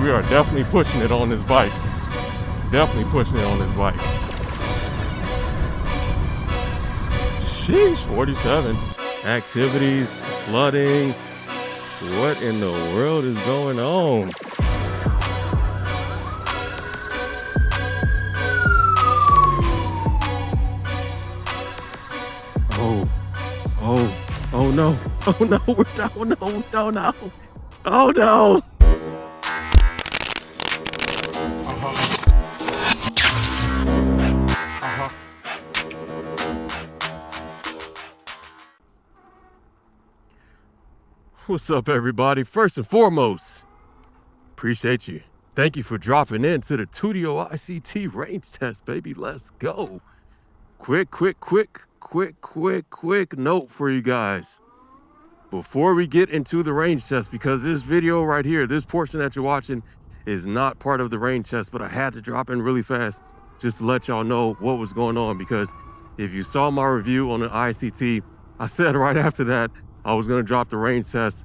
we are definitely pushing it on this bike. Definitely pushing it on this bike. Sheesh, 47. Activities, flooding. What in the world is going on? Oh no. Oh no, we're down. No. Oh no. What's up, everybody? First and foremost, appreciate you. Thank you for dropping in to the Tuttio ICT range test, baby. Let's go. Quick note for you guys. Before we get into the range test, because this video right here, this portion that you're watching is not part of the range test, but I had to drop in really fast just to let y'all know what was going on, because if you saw my review on the ICT, I said right after that I was gonna drop the range test.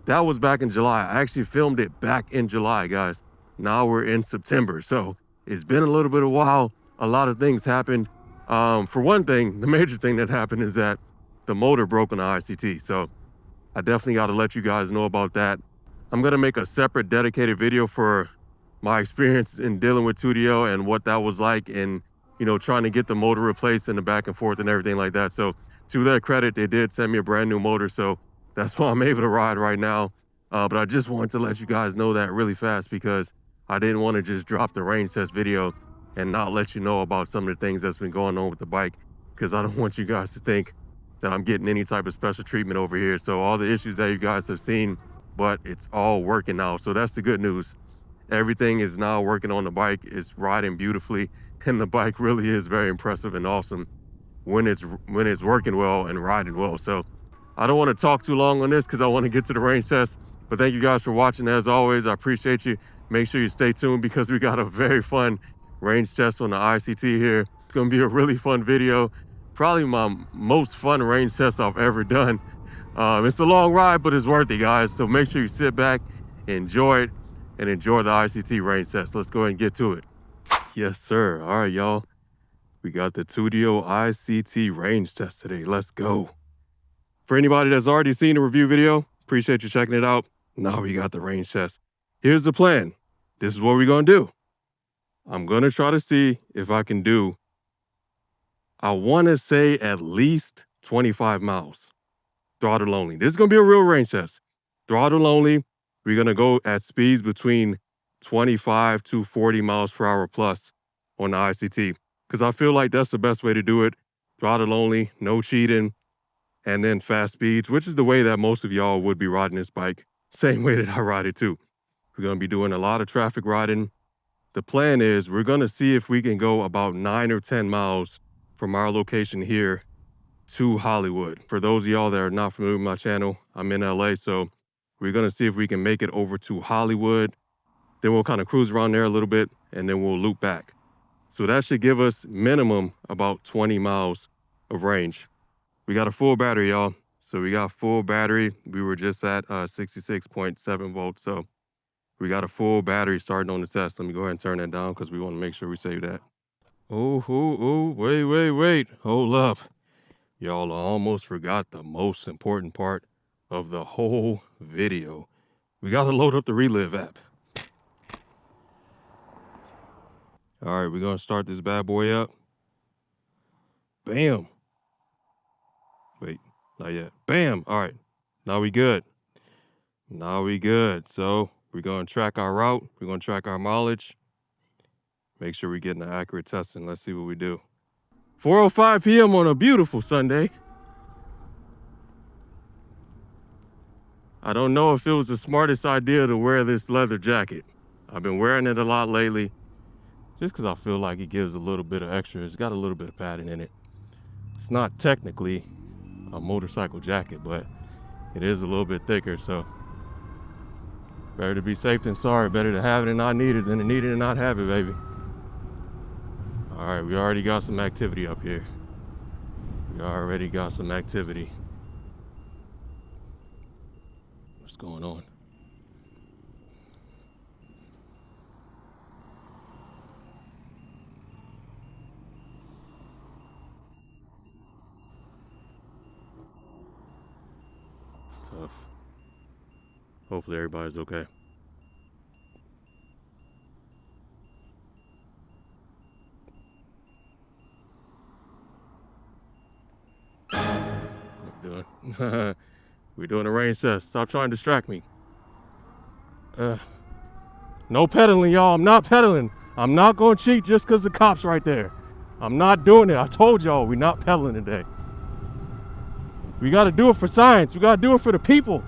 That was back in July. I actually filmed it back in July, guys. Now we're in September, so it's been a little bit of a while. A lot of things happened. For one thing, the major thing that happened is that the motor broke on the ICT, so I definitely got to let you guys know about that. I'm gonna make a separate dedicated video for my experience in dealing with Tuttio and what that was like, and trying to get the motor replaced and the back and forth and everything like that. So to their credit, they did send me a brand new motor, so that's why I'm able to ride right now. But I just wanted to let you guys know that really fast, because I didn't want to just drop the range test video and not let you know about some of the things that's been going on with the bike, because I don't want you guys to think that I'm getting any type of special treatment over here. So all the issues that you guys have seen, but it's all working now. So that's the good news. Everything is now working on the bike. It's riding beautifully, and the bike really is very impressive and awesome when it's working well and riding well. So I don't want to talk too long on this because I want to get to the range test. But thank you guys for watching. As always, I appreciate you. Make sure you stay tuned, because we got a very fun range test on the ICT here. It's going to be a really fun video. Probably my most fun range test I've ever done. It's a long ride, but it's worth it, guys. So make sure you sit back, enjoy it, and enjoy the ICT range test. Let's go ahead and get to it. Yes, sir. All right, y'all. We got the Tuttio ICT range test today. Let's go. For anybody that's already seen the review video, appreciate you checking it out. Now we got the range test. Here's the plan. This is what we're going to do. I'm going to try to see if I can do, I want to say, at least 25 miles. Throttle only. This is going to be a real range test. Throttle only. We're going to go at speeds between 25 to 40 miles per hour plus on the ICT, because I feel like that's the best way to do it. Throttle only, no cheating, and then fast speeds, which is the way that most of y'all would be riding this bike. Same way that I ride it too. We're going to be doing a lot of traffic riding. The plan is we're going to see if we can go about 9 or 10 miles from our location here to Hollywood. For those of y'all that are not familiar with my channel, I'm in LA, so we're going to see if we can make it over to Hollywood. Then we'll kind of cruise around there a little bit, and then we'll loop back. So that should give us minimum about 20 miles of range. We got a full battery, y'all. So we got full battery. We were just at 66.7 volts. So we got a full battery starting on the test. Let me go ahead and turn that down, because we want to make sure we save that. Oh, wait. Hold up. Y'all almost forgot the most important part of the whole video. We got to load up the Relive app. All right, we're going to start this bad boy up. Bam. Wait, not yet. Bam. All right, now we good. So we're going to track our route. We're going to track our mileage. Make sure we're getting an accurate testing. Let's see what we do. 4:05 p.m. on a beautiful Sunday. I don't know if it was the smartest idea to wear this leather jacket. I've been wearing it a lot lately, just because I feel like it gives a little bit of extra. It's got a little bit of padding in it. It's not technically a motorcycle jacket, but it is a little bit thicker, so better to be safe than sorry. Better to have it and not need it than to need it and not have it, baby. All right, we already got some activity up here. What's going on? That's tough. Hopefully everybody's okay. What we doing? We're doing a range test. Stop trying to distract me. No pedaling, y'all. I'm not pedaling. I'm not going to cheat just because the cop's right there. I'm not doing it. I told y'all we're not pedaling today. We got to do it for science. We got to do it for the people.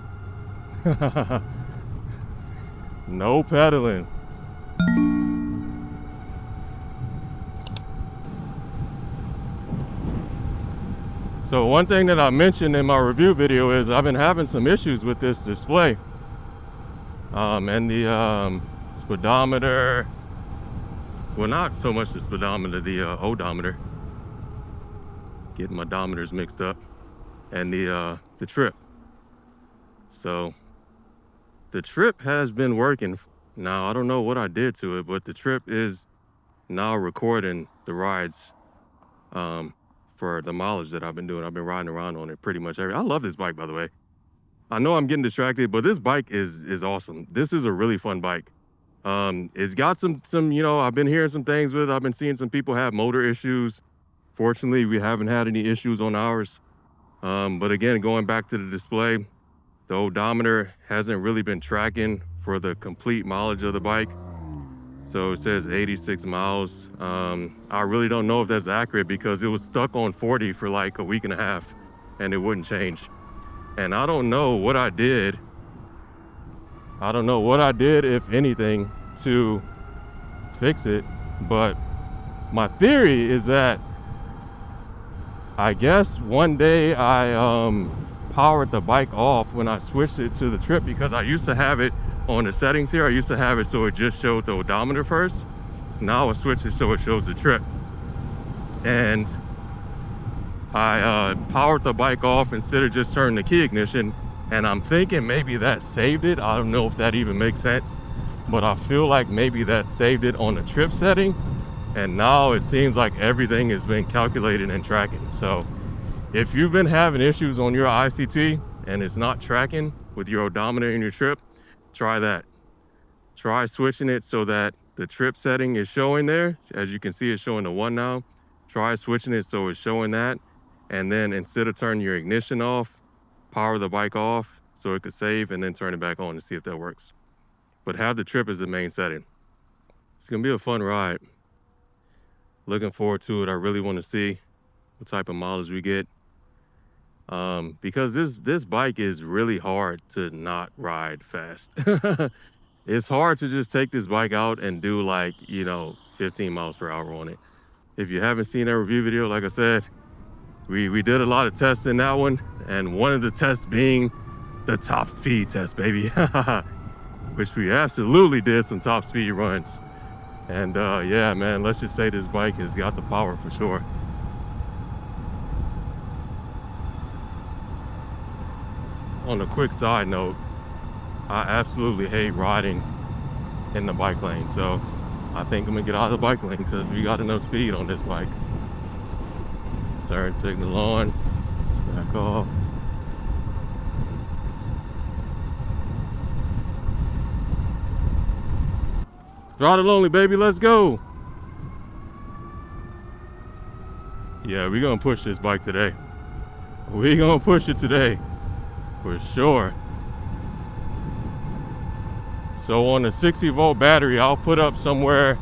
No pedaling. So one thing that I mentioned in my review video is I've been having some issues with this display. And the speedometer, well, not so much the speedometer, the odometer. Getting my odometers mixed up. And the trip. So the trip has been working. Now, I don't know what I did to it, but the trip is now recording the rides for the mileage that I've been doing. I've been riding around on it pretty much I love this bike, by the way. I know I'm getting distracted, but this bike is awesome. This is a really fun bike. It's got some, you know, I've been hearing some things with it. I've been seeing some people have motor issues. Fortunately, we haven't had any issues on ours. But again, going back to the display, the odometer hasn't really been tracking for the complete mileage of the bike. So it says 86 miles. I really don't know if that's accurate because it was stuck on 40 for like a week and a half and it wouldn't change. And I don't know what I did. I don't know what I did, if anything, to fix it. But my theory is that I guess one day I powered the bike off when I switched it to the trip, because I used to have it on the settings here. I used to have it so it just showed the odometer first. Now I switched it so it shows the trip. And I powered the bike off instead of just turning the key ignition. And I'm thinking maybe that saved it. I don't know if that even makes sense, but I feel like maybe that saved it on the trip setting. And now it seems like everything has been calculated and tracking. So if you've been having issues on your ICT and it's not tracking with your odometer and your trip, try that. Try switching it so that the trip setting is showing there. As you can see, it's showing the 1 now. Try switching it so it's showing that. And then instead of turning your ignition off, power the bike off so it could save and then turn it back on to see if that works. But have the trip as the main setting. It's gonna be a fun ride. Looking forward to it. I really want to see what type of mileage we get. Because this bike is really hard to not ride fast. It's hard to just take this bike out and do like, 15 miles per hour on it. If you haven't seen that review video, like I said, we did a lot of tests in that one, and one of the tests being the top speed test, baby. Which we absolutely did some top speed runs. And yeah, man, let's just say this bike has got the power for sure. On a quick side note, I absolutely hate riding in the bike lane. So I think I'm gonna get out of the bike lane because we got enough speed on this bike. Turn signal on, back off. Throttle only, baby, let's go. Yeah, we're gonna push this bike today. We're gonna push it today, for sure. So on the 60-volt battery, I'll put up somewhere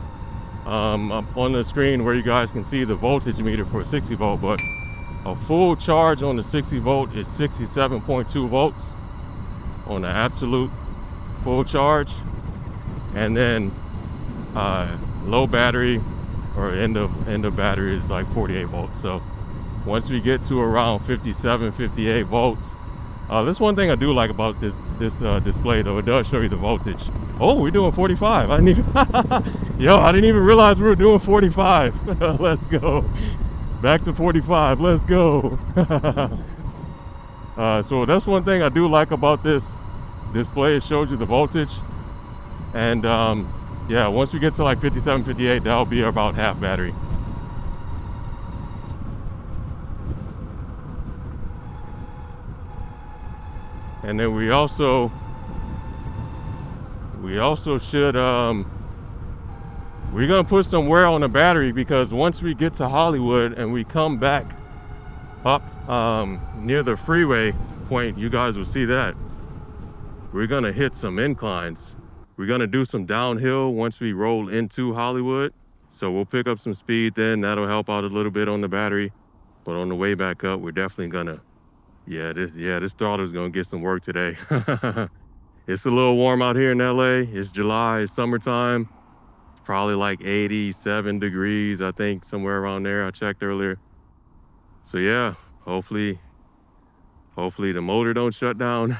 up on the screen where you guys can see the voltage meter for a 60 volt, but a full charge on the 60 volt is 67.2 volts on the absolute full charge. And then low battery or end of battery is like 48 volts. So once we get to around 57, 58 volts, this one thing I do like about this display though, it does show you the voltage. Oh, we're doing 45. I didn't even realize we were doing 45. Let's go. Back to 45. Let's go. So that's one thing I do like about this display. It shows you the voltage. And yeah, once we get to like 57, 58, that'll be about half battery. And then we also should we're gonna put some wear on the battery, because once we get to Hollywood and we come back up near the freeway point, you guys will see that we're gonna hit some inclines. We're gonna do some downhill once we roll into Hollywood. So we'll pick up some speed then. That'll help out a little bit on the battery. But on the way back up, we're definitely gonna, this throttle is gonna get some work today. It's a little warm out here in LA. It's July, it's summertime. It's probably like 87 degrees, I think, somewhere around there. I checked earlier. So yeah, hopefully the motor don't shut down.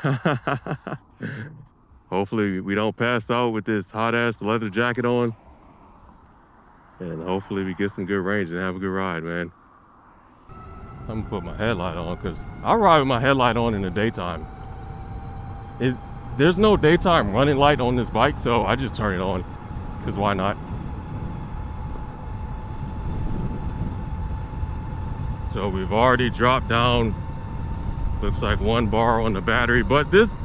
Hopefully we don't pass out with this hot ass leather jacket on. And hopefully we get some good range and have a good ride, man. I'm gonna put my headlight on, because I ride with my headlight on in the daytime. There's no daytime running light on this bike, so I just turn it on, because why not? So we've already dropped down, looks like 1 bar on the battery, but this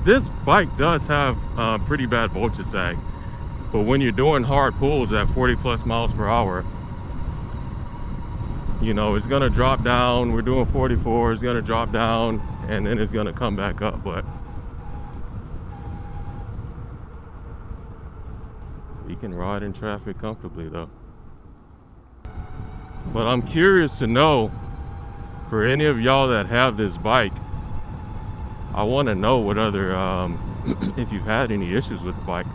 bike does have pretty bad voltage sag. But when you're doing hard pulls at 40 plus miles per hour, you know, it's gonna drop down. We're doing 44, it's gonna drop down, and then it's gonna come back up. But we can ride in traffic comfortably though. But I'm curious to know, for any of y'all that have this bike, I want to know what other, if you've had any issues with the bike.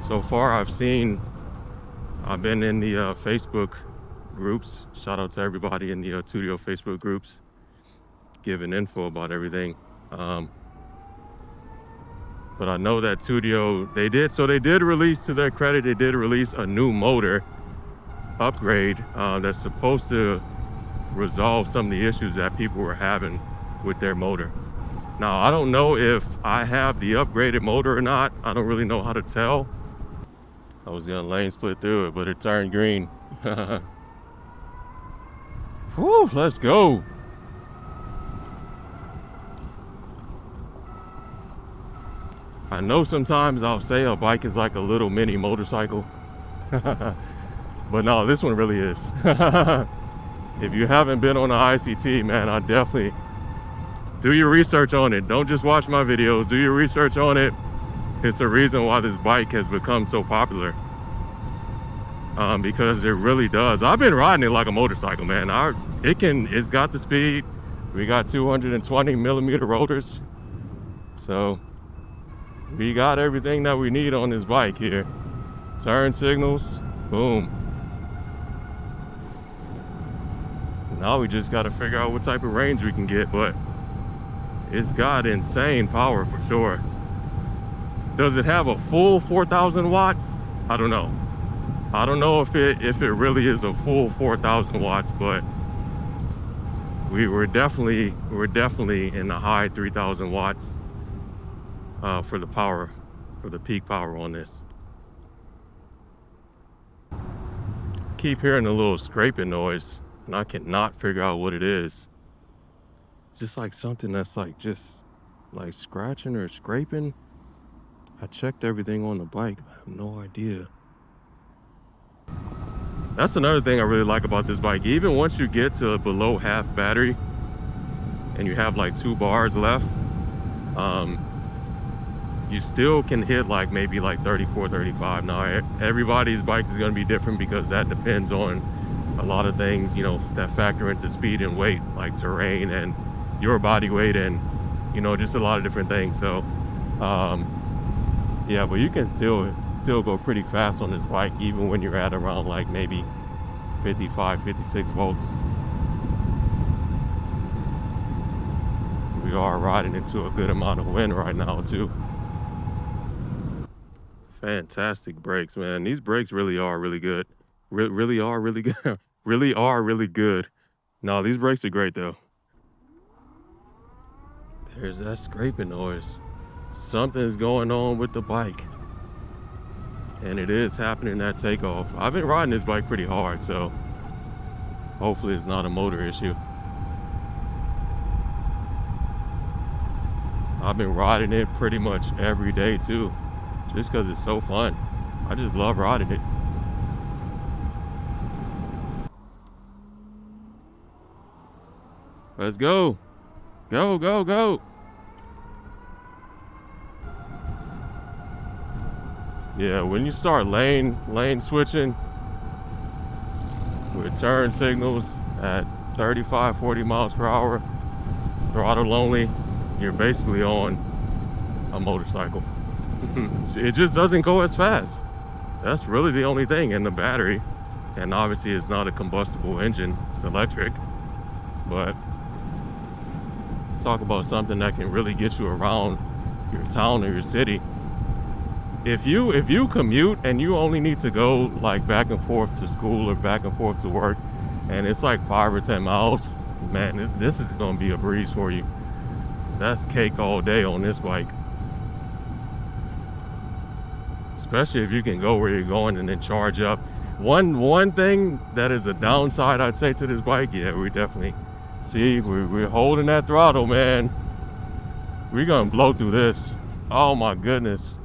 So far I've been in the Facebook groups. Shout out to everybody in the Tuttio Facebook groups, giving info about everything. But I know that Tuttio, they did release, to their credit, they did release a new motor upgrade that's supposed to resolve some of the issues that people were having with their motor. Now, I don't know if I have the upgraded motor or not. I don't really know how to tell. I was gonna lane split through it, but it turned green. Whew, let's go. I know sometimes I'll say a bike is like a little mini motorcycle. But no, this one really is. If you haven't been on the ICT, man, I definitely do your research on it. Don't just watch my videos, do your research on it. It's the reason why this bike has become so popular. Because it really does. I've been riding it like a motorcycle, man. It's got the speed. We got 220 millimeter rotors. So we got everything that we need on this bike here. Turn signals, boom. Now we just gotta figure out what type of range we can get, but it's got insane power for sure. Does it have a full 4,000 watts? I don't know. I don't know if it really is a full 4,000 watts, but we're definitely in the high 3,000 watts for the power, for the peak power on this. Keep hearing a little scraping noise, and I cannot figure out what it is. It's just like something that's like just like scratching or scraping. I checked everything on the bike. I have no idea. That's another thing I really like about this bike. Even once you get to below half battery and you have like 2 bars left, you still can hit like maybe like 34, 35. Now, everybody's bike is going to be different, because that depends on a lot of things, you know, that factor into speed and weight, like terrain and your body weight, and, you know, just a lot of different things. So, yeah, but you can still go pretty fast on this bike, even when you're at around like maybe 55, 56 volts. We are riding into a good amount of wind right now too. Fantastic brakes, man. These brakes really are really good. Really are really good. Really are really good. No, these brakes are great though. There's that scraping noise. Something's going on with the bike. And it is happening at takeoff. I've been riding this bike pretty hard, so hopefully it's not a motor issue. I've been riding it pretty much every day too, just because it's so fun. I just love riding it. Let's go. Go, go, go. Yeah, when you start lane switching with turn signals at 35, 40 miles per hour, throttle only, you're basically on a motorcycle. It just doesn't go as fast. That's really the only thing. And the battery, and obviously it's not a combustible engine, it's electric, but talk about something that can really get you around your town or your city. If you commute and you only need to go like back and forth to school or back and forth to work, and it's like 5 or 10 miles, man, this is gonna be a breeze for you. That's cake all day on this bike. Especially if you can go where you're going and then charge up. One thing that is a downside I'd say to this bike, yeah, we definitely see we're holding that throttle, man. We're gonna blow through this. Oh my goodness.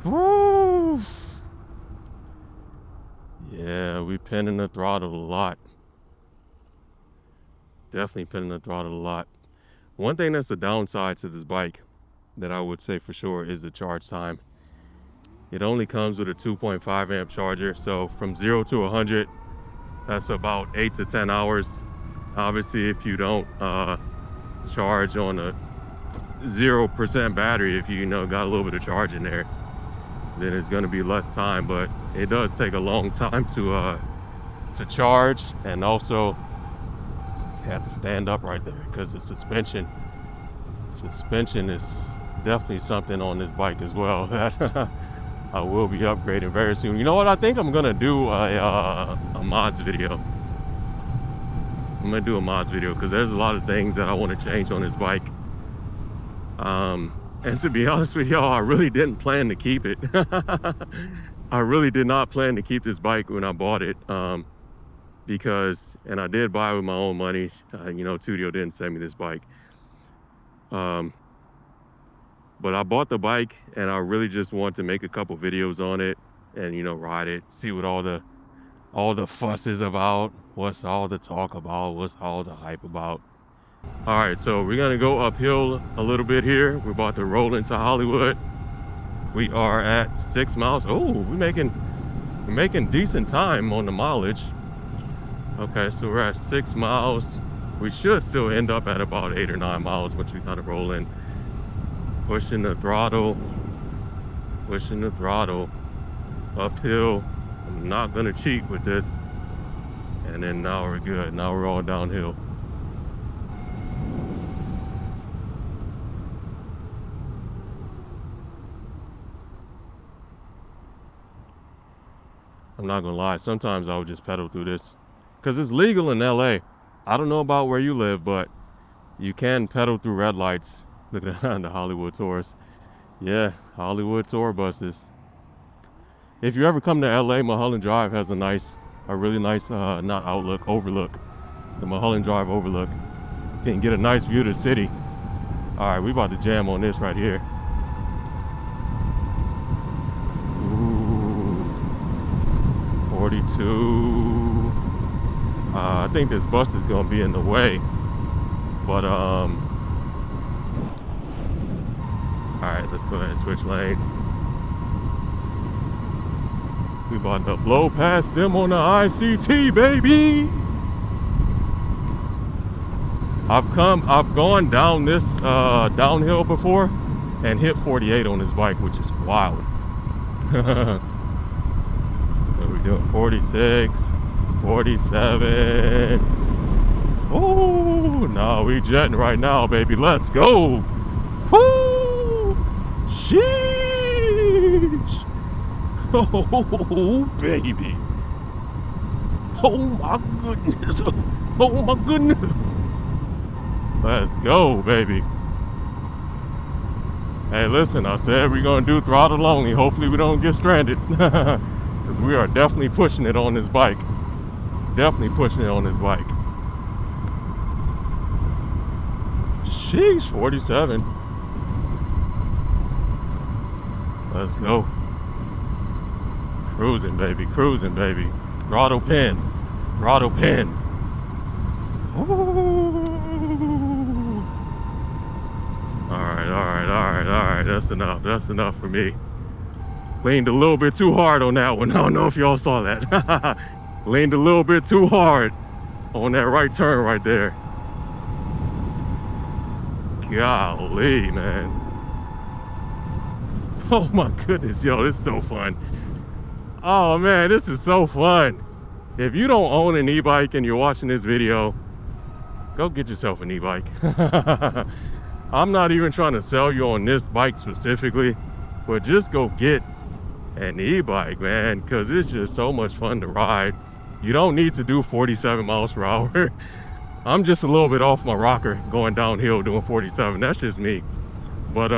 Woo! Yeah, we pinning the throttle a lot. Definitely pinning the throttle a lot. One thing that's the downside to this bike that I would say for sure is the charge time. It only comes with a 2.5 amp charger, so from 0 to 100, that's about 8 to 10 hours. Obviously, if you don't charge on a 0% battery, if you got a little bit of charge in there, then it's going to be less time. But it does take a long time to charge, and also have to stand up right there because the suspension is definitely something on this bike as well that I will be upgrading very soon. You know what? I think I'm gonna do a mods video. I'm gonna do a mods video because there's a lot of things that I want to change on this bike. And to be honest with y'all, I really didn't plan to keep it. I really did not plan to keep this bike when I bought it. Because, and I did buy it with my own money. Tuttio didn't send me this bike. But I bought the bike and I really just want to make a couple videos on it and, ride it, see what all the fuss is about, what's all the talk about, what's all the hype about. All right, so we're gonna go uphill a little bit here. We're about to roll into Hollywood. We are at 6 miles. Oh, we're making decent time on the mileage. Okay, so we're at 6 miles. We should still end up at about 8 or 9 miles once we kind of roll in. Pushing the throttle, uphill. I'm not gonna cheat with this. And then now we're good. Now we're all downhill. I'm not gonna lie, sometimes I would just pedal through this because it's legal in LA. I don't know about where you live, but you can pedal through red lights. Look at the Hollywood tours. Yeah, Hollywood tour buses. If you ever come to LA, Mulholland Drive has a really nice, overlook. The Mulholland Drive overlook. You can get a nice view of the city. All right, we about to jam on this right here. Ooh, 42. I think this bus is gonna be in the way, but all right, let's go ahead and switch lanes. We about to blow past them on the ICT, baby. I've gone down this downhill before and hit 48 on this bike, which is wild. What are we doing? 46, 47. Oh, no, we jetting right now, baby. Let's go. Woo! Sheesh! Oh, baby. Oh, my goodness. Oh, my goodness. Let's go, baby. Hey, listen, I said we're going to do throttle only. Hopefully we don't get stranded. Because we are definitely pushing it on this bike. Definitely pushing it on this bike. Sheesh, 47. Let's go. Cruising, baby. Cruising, baby. Throttle pin. Throttle pin. All right. That's enough. That's enough for me. Leaned a little bit too hard on that one. I don't know if y'all saw that. Leaned a little bit too hard on that right turn right there. Golly, man. Oh my goodness, yo, this is so fun. Oh man, this is so fun. If you don't own an e-bike and you're watching this video, go get yourself an e-bike. I'm not even trying to sell you on this bike specifically, but just go get an e-bike, man, because it's just so much fun to ride. You don't need to do 47 miles per hour. I'm just a little bit off my rocker going downhill doing 47. That's just me. But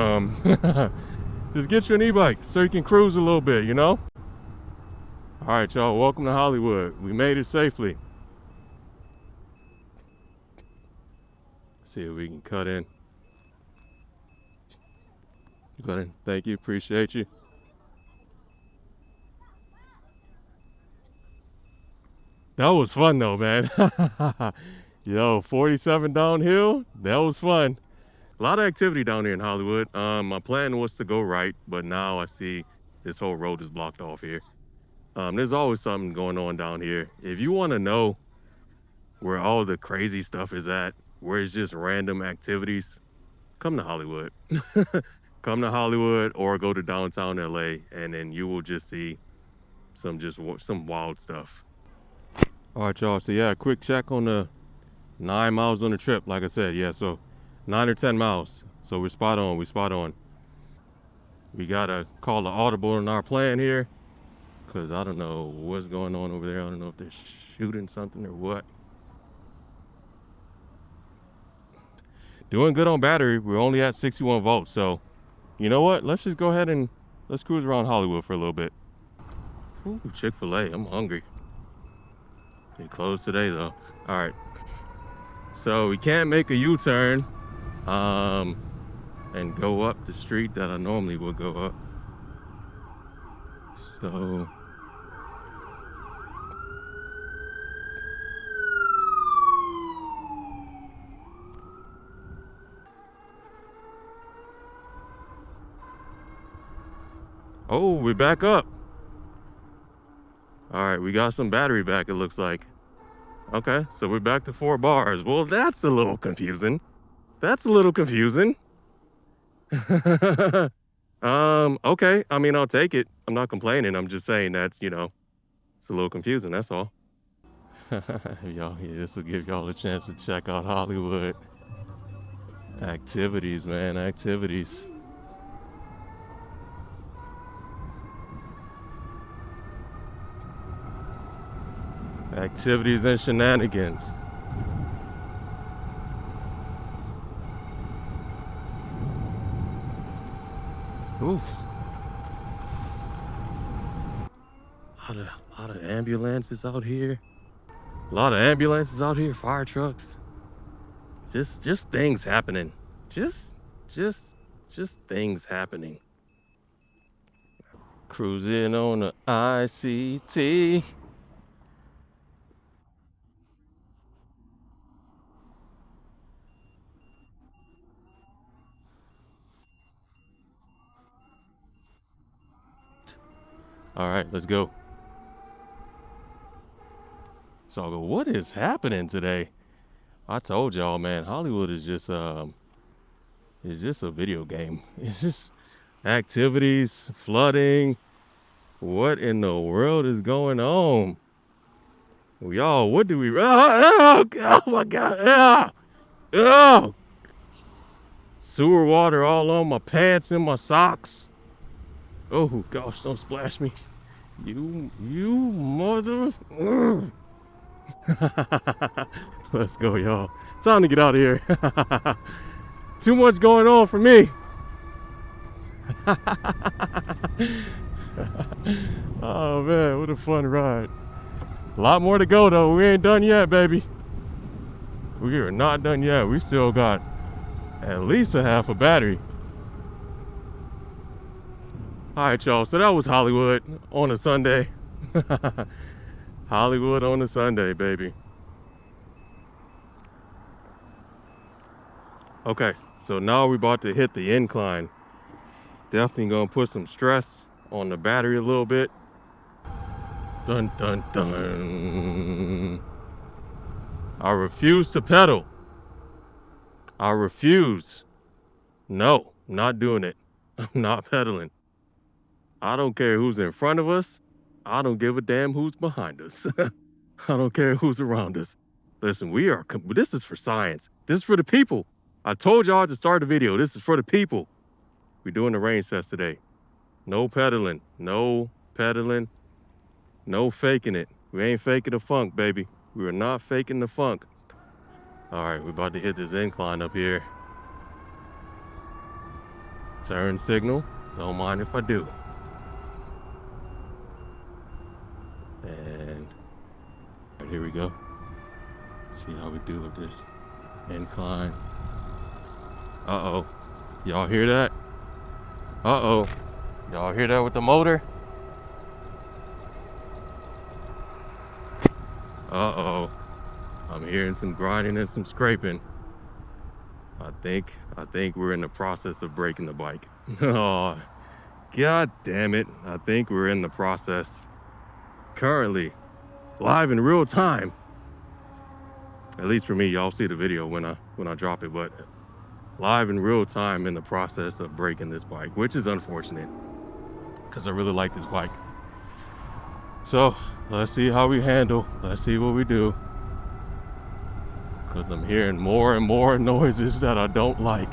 just get you an e-bike so you can cruise a little bit, you know? All right, y'all, welcome to Hollywood. We made it safely. See if we can cut in. Cut in. Thank you, appreciate you. That was fun though, man. Yo, 47 downhill, that was fun. A lot of activity down here in Hollywood. My plan was to go right, but now I see this whole road is blocked off here. There's always something going on down here. If you want to know where all the crazy stuff is at, where it's just random activities, come to Hollywood. Come to Hollywood or go to downtown LA, and then you will just see some wild stuff. All right, y'all, so yeah, quick check on the 9 miles on the trip. Like I said, yeah, so 9 or 10 miles. So we're spot on. We gotta call the audible in our plan here, because I don't know what's going on over there. I don't know if they're shooting something or what. Doing good on battery. We're only at 61 volts, so you know what? Let's just go ahead and let's cruise around Hollywood for a little bit. Ooh, Chick-fil-A, I'm hungry. They closed today though. All right, so we can't make a U-turn and go up the street that I normally would go up. So oh, we're back up. All right, we got some battery back, it looks like. Okay, so we're back to 4 bars. Well, that's a little confusing. Okay, I mean, I'll take it. I'm not complaining. I'm just saying that's, you know, it's a little confusing, that's all. Y'all, yeah, this will give y'all a chance to check out Hollywood. Activities, man, activities. Activities and shenanigans. Oof. A lot of ambulances out here. Fire trucks. Just things happening. Just things happening. Cruising on the ICT. All right, let's go. So what is happening today? I told y'all, man, Hollywood is just a video game. It's just activities, flooding. What in the world is going on? Y'all, what do we... Oh my God. Oh. Sewer water all on my pants and my socks. Oh gosh, don't splash me. You mother... Let's go, y'all. Time to get out of here. Too much going on for me. Oh man, what a fun ride. A lot more to go though. We ain't done yet, baby. We are not done yet. We still got at least a half a battery. All right, y'all. So that was Hollywood on a Sunday. Hollywood on a Sunday, baby. Okay, so now we're about to hit the incline. Definitely gonna put some stress on the battery a little bit. Dun, dun, dun. I refuse to pedal. I refuse. No, not doing it. I'm not pedaling. I don't care who's in front of us. I don't give a damn who's behind us. I don't care who's around us. Listen, this is for science. This is for the people. I told y'all to start the video. This is for the people. We're doing the range test today. No pedaling. No pedaling. No faking it. We ain't faking the funk, baby. We are not faking the funk. All right, we're about to hit this incline up here. Turn signal. Don't mind if I do. And right, here we go. Let's see how we do with this incline. Uh-oh. Y'all hear that? Uh-oh. Y'all hear that with the motor? Uh-oh. I'm hearing some grinding and some scraping. I think we're in the process of breaking the bike. Oh, God damn it. I think we're in the process. Currently, live in real time. At least for me, y'all see the video when I drop it, but live in real time in the process of breaking this bike, which is unfortunate because I really like this bike. So let's see how we handle. Let's see what we do. Because I'm hearing more and more noises that I don't like.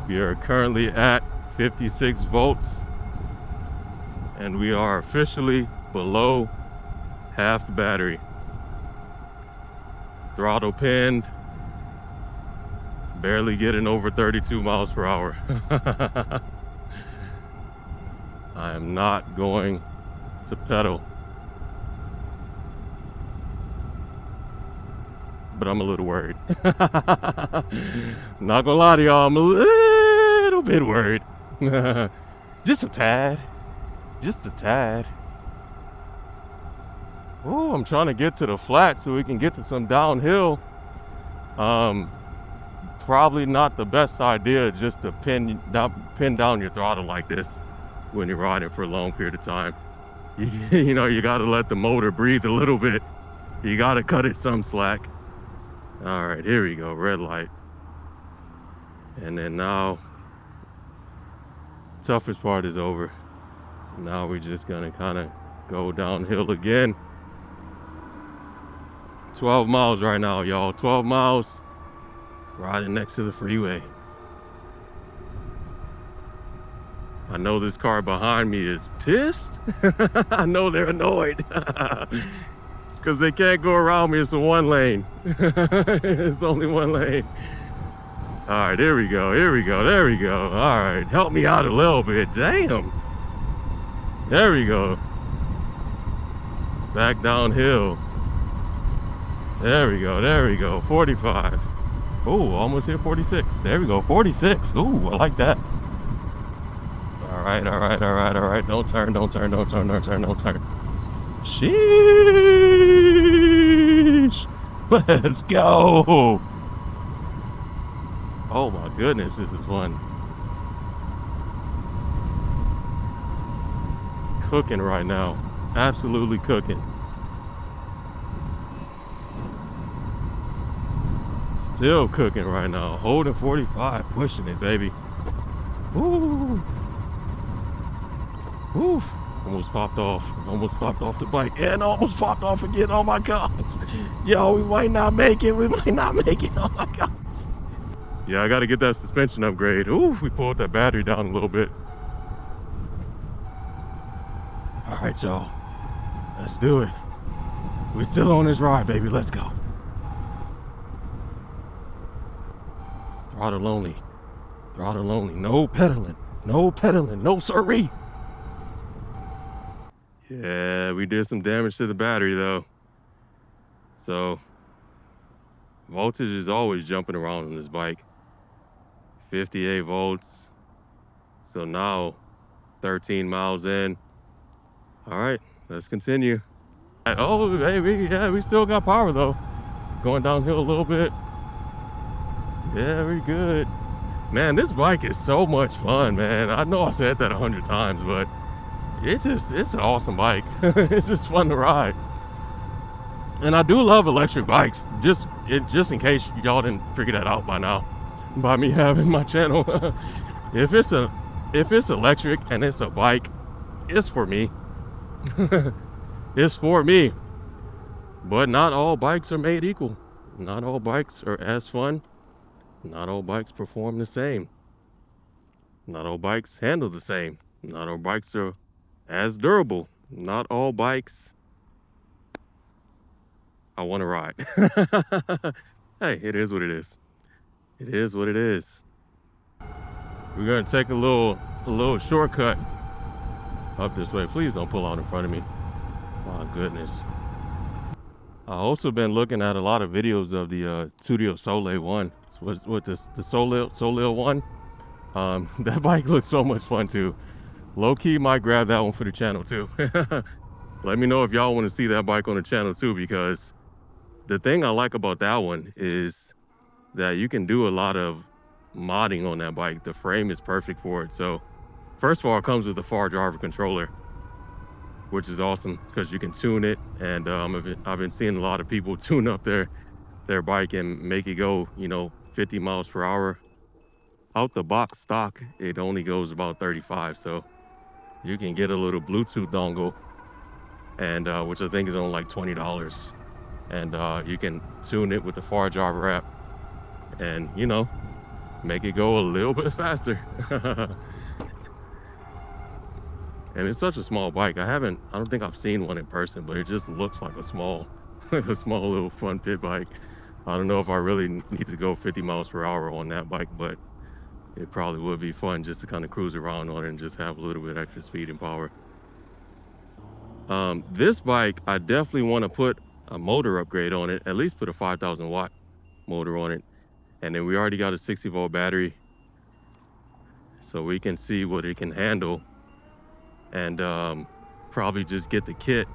We are currently at 56 volts and we are officially below half the battery. Throttle pinned, barely getting over 32 miles per hour. I am not going to pedal. But I'm a little worried. Not gonna lie to y'all, I'm a little bit worried. Just a tad. Just a tad. Oh, I'm trying to get to the flat so we can get to some downhill. Probably not the best idea just to pin down your throttle like this when you're riding for a long period of time. You know, you gotta let the motor breathe a little bit. You gotta cut it some slack. All right, here we go, red light. And then now, toughest part is over. Now we're just gonna kind of go downhill again. 12 miles right now, y'all, 12 miles, riding next to the freeway. I know this car behind me is pissed. I know they're annoyed. Because they can't go around me, it's a one lane. It's only one lane. All right, here we go, there we go. All right, help me out a little bit, damn. There we go. Back downhill. There we go, 45. Oh, almost hit 46. There we go, 46. Ooh, I like that. All right. Don't turn. Sheesh. Let's go. Oh my goodness, this is fun. Cooking right now. Absolutely cooking. Still cooking right now. Holding 45, pushing it, baby. Woo. Woo. Almost popped off the bike and almost popped off again. Oh my gosh. Yo, we might not make it. Oh my gosh. Yeah, I got to get that suspension upgrade. Ooh, we pulled that battery down a little bit. All right, y'all. Let's do it. We're still on this ride, baby. Let's go. Throttle only. No pedaling. No siree. Yeah, we did some damage to the battery though. So voltage is always jumping around on this bike. 58 volts, So now 13 miles in. All right, let's continue. Oh, baby, yeah, we still got power though. Going downhill a little bit. Yeah, we're good. Man, this bike is so much fun, man. I know I've said that 100 times, but it's an awesome bike. It's just fun to ride. And I do love electric bikes, just in case y'all didn't figure that out by now, by me having my channel. If it's electric and it's a bike, it's for me. It's for me. But not all bikes are made equal. Not all bikes are as fun. Not all bikes perform the same. Not all bikes handle the same. Not all bikes are as durable. Not all bikes I want to ride. Hey, it is what it is. It is what it is. We're gonna take a little shortcut up this way. Please don't pull out in front of me. My goodness. I've also been looking at a lot of videos of the Tuttio Sole 1. What the Sole 1? That bike looks so much fun too. Low key might grab that one for the channel too. Let me know if y'all want to see that bike on the channel too, because the thing I like about that one is that you can do a lot of modding on that bike. The frame is perfect for it. So first of all, it comes with a far driver controller, which is awesome because you can tune it. And I've been seeing a lot of people tune up their bike and make it go, 50 miles per hour. Out the box stock, it only goes about 35. So you can get a little Bluetooth dongle, and which I think is only like $20. And you can tune it with the far driver app and, make it go a little bit faster. And it's such a small bike. I don't think I've seen one in person, but it just looks like a small little fun pit bike. I don't know if I really need to go 50 miles per hour on that bike, but it probably would be fun just to kind of cruise around on it and just have a little bit extra speed and power. This bike, I definitely want to put a motor upgrade on it, at least put a 5,000 watt motor on it. And then we already got a 60 volt battery, so we can see what it can handle. And probably just get the kit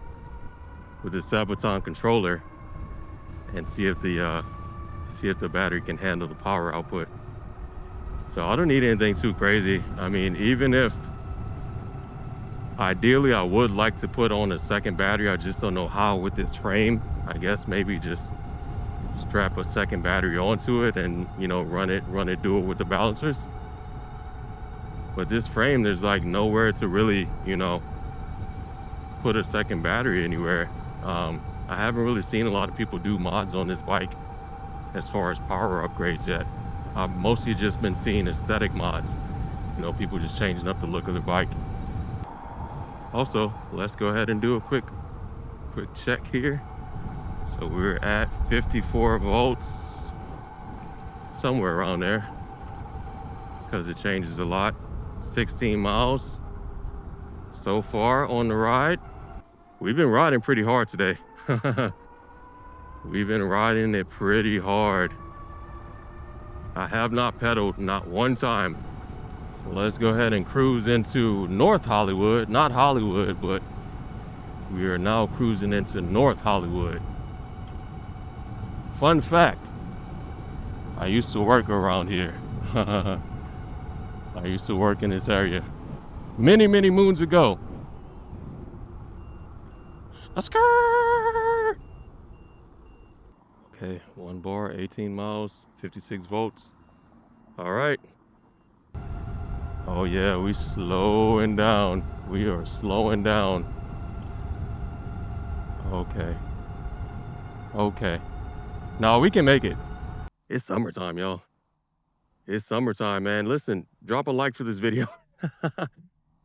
with the Sabaton controller and see if the battery can handle the power output. So I don't need anything too crazy. I mean, even if ideally I would like to put on a second battery, I just don't know how with this frame. I guess maybe just strap a second battery onto it and run it dual with the balancers. But this frame, there's like nowhere to really, put a second battery anywhere. I haven't really seen a lot of people do mods on this bike as far as power upgrades yet. I've mostly just been seeing aesthetic mods, people just changing up the look of the bike. Also, let's go ahead and do a quick check here. So we're at 54 volts, somewhere around there, because it changes a lot. 16 miles so far on the ride. We've been riding pretty hard today. We've been riding it pretty hard. I have not pedaled, not one time. So let's go ahead and cruise into North Hollywood. Not Hollywood, but we are now cruising into North Hollywood. Fun fact, I used to work around here. I used to work in this area many, many moons ago. A skirt! Okay, 1 bar, 18 miles, 56 volts. All right. Oh yeah, we slowing down. We are slowing down. Okay. No, we can make it. It's summertime, y'all. It's summertime, man. Listen, drop a like for this video.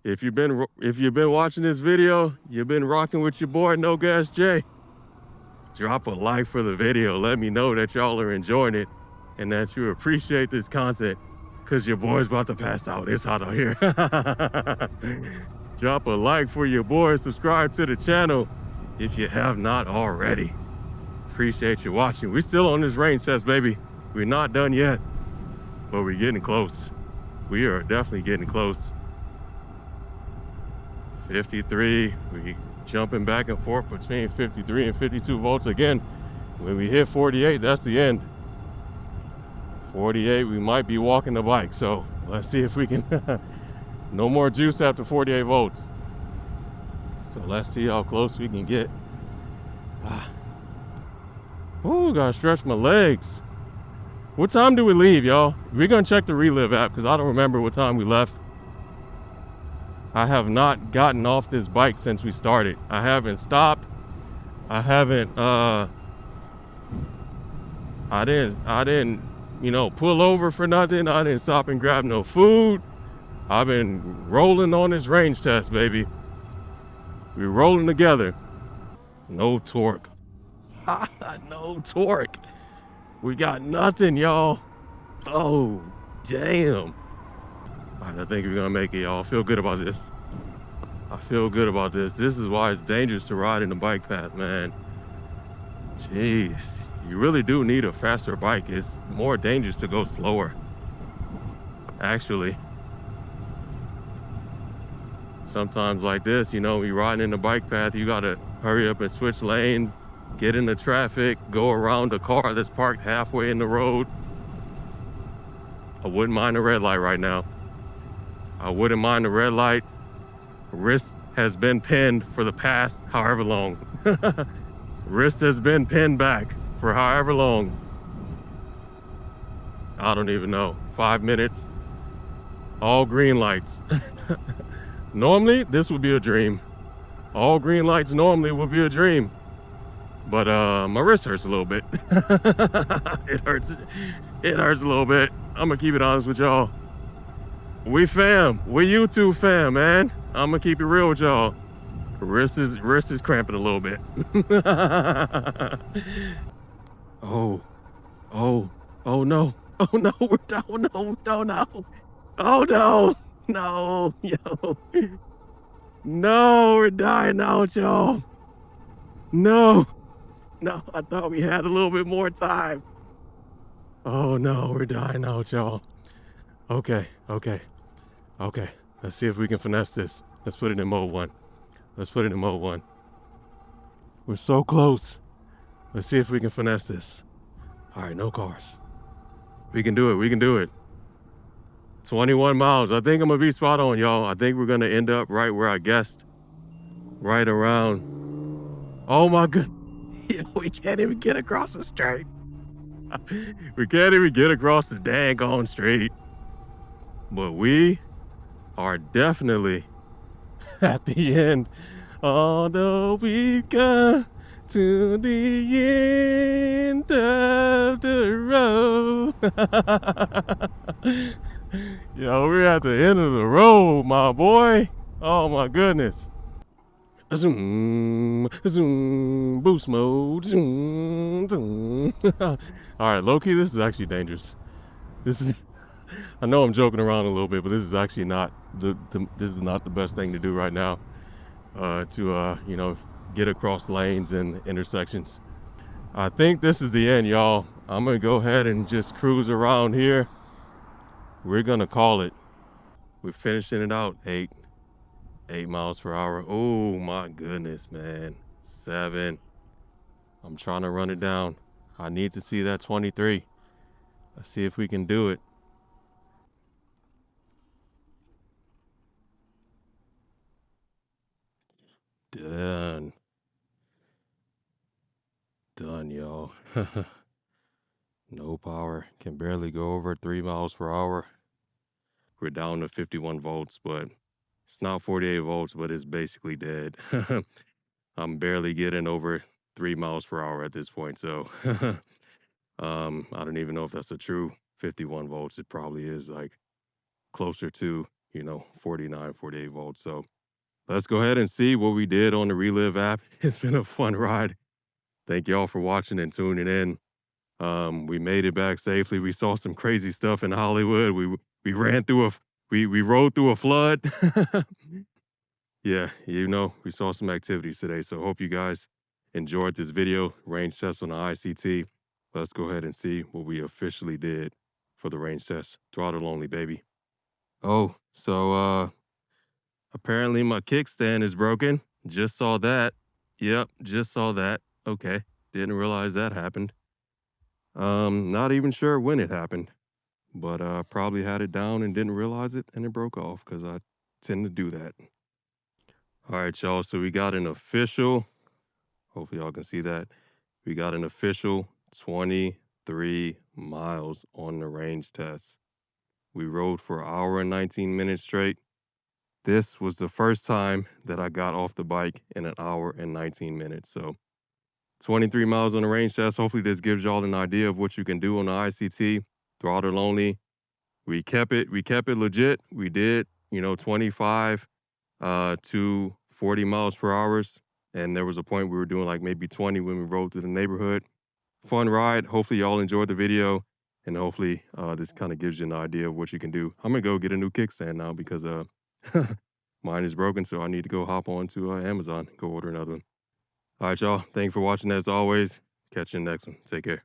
If you've been watching this video, you've been rocking with your boy No Gas J. Drop a like for the video. Let me know that y'all are enjoying it and that you appreciate this content, because your boy's about to pass out. It's hot out here. Drop a like for your boy. Subscribe to the channel if you have not already. Appreciate you watching. We're still on this range test, baby. We're not done yet, but we're getting close. We are definitely getting close. 53, we jumping back and forth between 53 and 52 volts. Again, when we hit 48, that's the end. 48, we might be walking the bike. So let's see if we can, no more juice after 48 volts. So let's see how close we can get. Oh, gotta stretch my legs. What time do we leave, y'all? We're gonna check the Relive app because I don't remember what time we left. I have not gotten off this bike since we started. I haven't stopped. I haven't, I didn't, pull over for nothing. I didn't stop and grab no food. I've been rolling on this range test, baby. We're rolling together. No torque. No torque. We got nothing, y'all. Oh, damn. All right, I think we're gonna make it, y'all. I feel good about this. I feel good about this. This is why it's dangerous to ride in the bike path, man. Jeez, you really do need a faster bike. It's more dangerous to go slower, actually. Sometimes like this, you're riding in the bike path, you gotta hurry up and switch lanes, get into traffic, go around a car that's parked halfway in the road. I wouldn't mind a red light right now. I wouldn't mind a red light. Wrist has been pinned for the past however long. Wrist has been pinned back for however long. I don't even know. 5 minutes. All green lights. Normally, this would be a dream. All green lights normally would be a dream. But my wrist hurts a little bit. It hurts a little bit. I'm gonna keep it honest with y'all. We fam. We YouTube fam, man. I'm gonna keep it real with y'all. Wrist is cramping a little bit. Oh no. Oh no, we're down. No. Oh no. No, yo. No, we're dying out, y'all. No, I thought we had a little bit more time. Oh no, we're dying out, y'all. Okay. Let's see if we can finesse this. Let's put it in mode 1. We're so close. Let's see if we can finesse this. All right, no cars. We can do it. 21 miles. I think I'm gonna be spot on, y'all. I think we're gonna end up right where I guessed. Right around. Oh my goodness. We can't even get across the street. We can't even get across the daggone street. But we are definitely at the end. Although we've got to the end of the road. Yo, we're at the end of the road, my boy. Oh my goodness. Zoom, boost mode, zoom. All right, low-key, this is actually dangerous. I know I'm joking around a little bit, but this is actually not this is not the best thing to do right now. To get across lanes and intersections. I think this is the end, y'all. I'm gonna go ahead and just cruise around here. We're gonna call it. We're finishing it out. 8 miles per hour. Oh my goodness, man. 7. I'm trying to run it down. I need to see that 23. Let's see if we can do it. Done, y'all. No power. Can barely go over 3 miles per hour. We're down to 51 volts, but it's not 48 volts, but it's basically dead. I'm barely getting over 3 miles per hour at this point. So I don't even know if that's a true 51 volts. It probably is like closer to, 49, 48 volts. So let's go ahead and see what we did on the Relive app. It's been a fun ride. Thank y'all for watching and tuning in. We made it back safely. We saw some crazy stuff in Hollywood. We ran through we rode through a flood. Yeah, we saw some activities today. So hope you guys enjoyed this video. Range test on the ICT. Let's go ahead and see what we officially did for the range test. Throttle only, baby. Oh, so apparently my kickstand is broken. Just saw that. Yep, just saw that. Okay. Didn't realize that happened. Not even sure when it happened, but probably had it down and didn't realize it and it broke off because I tend to do that. All right, y'all. So we got an official, hopefully y'all can see that. We got an official 23 miles on the range test. We rode for an hour and 19 minutes straight. This was the first time that I got off the bike in an hour and 19 minutes. So 23 miles on the range test. Hopefully this gives y'all an idea of what you can do on the ICT, throttle only. We kept it legit. We did, 25 to 40 miles per hour. And there was a point we were doing like maybe 20 when we rode through the neighborhood. Fun ride. Hopefully y'all enjoyed the video. And hopefully this kind of gives you an idea of what you can do. I'm gonna go get a new kickstand now because mine is broken, so I need to go hop on to Amazon, go order another one. All right, y'all. Thank you for watching as always. Catch you in the next one. Take care.